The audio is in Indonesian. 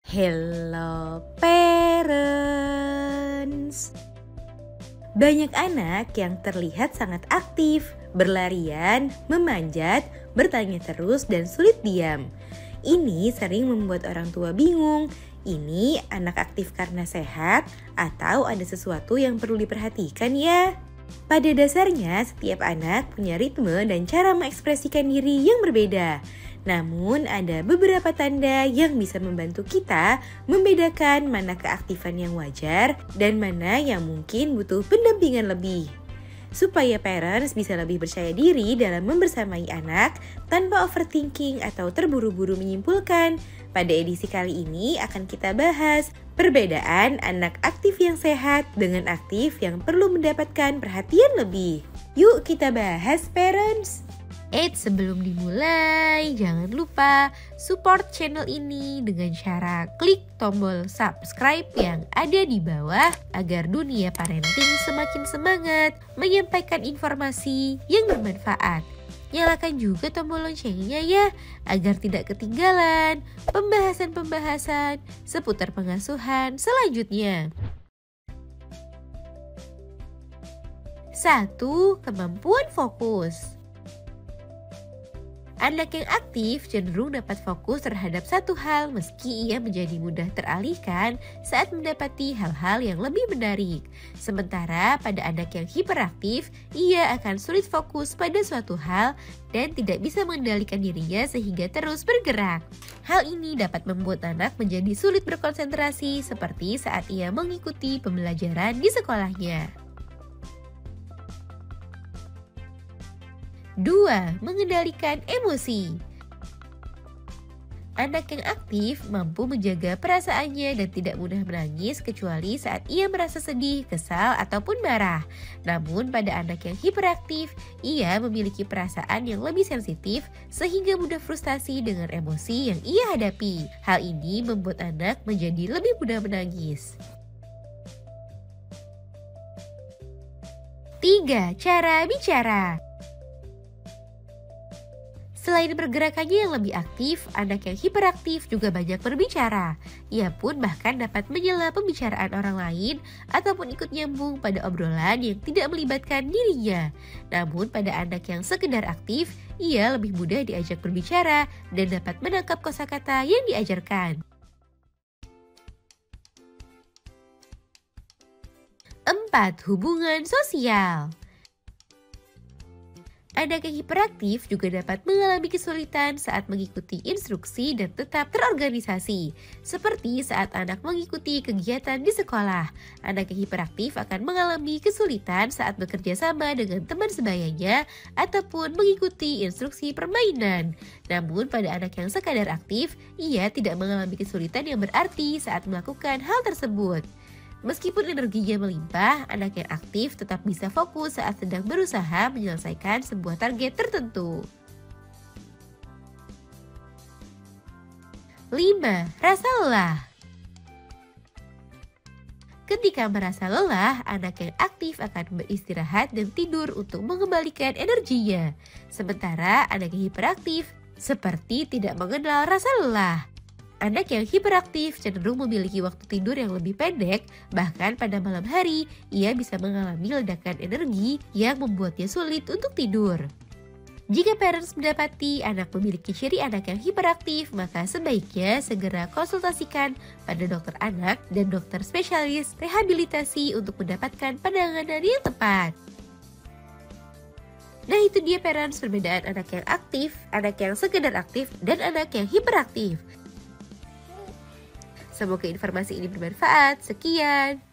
Hello parents. Banyak anak yang terlihat sangat aktif, berlarian, memanjat, bertanya terus dan sulit diam. Ini sering membuat orang tua bingung. Ini anak aktif karena sehat atau ada sesuatu yang perlu diperhatikan ya? Pada dasarnya, setiap anak punya ritme dan cara mengekspresikan diri yang berbeda. Namun, ada beberapa tanda yang bisa membantu kita membedakan mana keaktifan yang wajar dan mana yang mungkin butuh pendampingan lebih. Supaya parents bisa lebih percaya diri dalam membersamai anak tanpa overthinking atau terburu-buru menyimpulkan, pada edisi kali ini akan kita bahas perbedaan anak aktif yang sehat dengan aktif yang perlu mendapatkan perhatian lebih. Yuk kita bahas parents! Sebelum dimulai, jangan lupa support channel ini dengan cara klik tombol subscribe yang ada di bawah agar dunia parenting semakin semangat menyampaikan informasi yang bermanfaat. Nyalakan juga tombol loncengnya ya, agar tidak ketinggalan pembahasan-pembahasan seputar pengasuhan selanjutnya. 1. Kemampuan fokus. Anak yang aktif cenderung dapat fokus terhadap satu hal meski ia menjadi mudah teralihkan saat mendapati hal-hal yang lebih menarik. Sementara pada anak yang hiperaktif, ia akan sulit fokus pada suatu hal dan tidak bisa mengendalikan dirinya sehingga terus bergerak. Hal ini dapat membuat anak menjadi sulit berkonsentrasi seperti saat ia mengikuti pembelajaran di sekolahnya. 2. Mengendalikan emosi. Anak yang aktif mampu menjaga perasaannya dan tidak mudah menangis kecuali saat ia merasa sedih, kesal, ataupun marah. Namun pada anak yang hiperaktif, ia memiliki perasaan yang lebih sensitif sehingga mudah frustasi dengan emosi yang ia hadapi. Hal ini membuat anak menjadi lebih mudah menangis. 3. Cara bicara. Selain pergerakannya yang lebih aktif, anak yang hiperaktif juga banyak berbicara. Ia pun bahkan dapat menyela pembicaraan orang lain ataupun ikut nyambung pada obrolan yang tidak melibatkan dirinya. Namun pada anak yang sekedar aktif, ia lebih mudah diajak berbicara dan dapat menangkap kosakata yang diajarkan. 4. Hubungan sosial. Anak yang hiperaktif juga dapat mengalami kesulitan saat mengikuti instruksi dan tetap terorganisasi. Seperti saat anak mengikuti kegiatan di sekolah, anak yang hiperaktif akan mengalami kesulitan saat bekerja sama dengan teman sebayanya ataupun mengikuti instruksi permainan. Namun pada anak yang sekadar aktif, ia tidak mengalami kesulitan yang berarti saat melakukan hal tersebut. Meskipun energinya melimpah, anak yang aktif tetap bisa fokus saat sedang berusaha menyelesaikan sebuah target tertentu. 5. Rasa lelah. Ketika merasa lelah, anak yang aktif akan beristirahat dan tidur untuk mengembalikan energinya. Sementara anak yang hiperaktif seperti tidak mengenal rasa lelah. Anak yang hiperaktif cenderung memiliki waktu tidur yang lebih pendek, bahkan pada malam hari ia bisa mengalami ledakan energi yang membuatnya sulit untuk tidur. Jika parents mendapati anak memiliki ciri anak yang hiperaktif, maka sebaiknya segera konsultasikan pada dokter anak dan dokter spesialis rehabilitasi untuk mendapatkan penanganan yang tepat. Nah itu dia parents perbedaan anak yang aktif, anak yang sekedar aktif, dan anak yang hiperaktif. Semoga informasi ini bermanfaat. Sekian.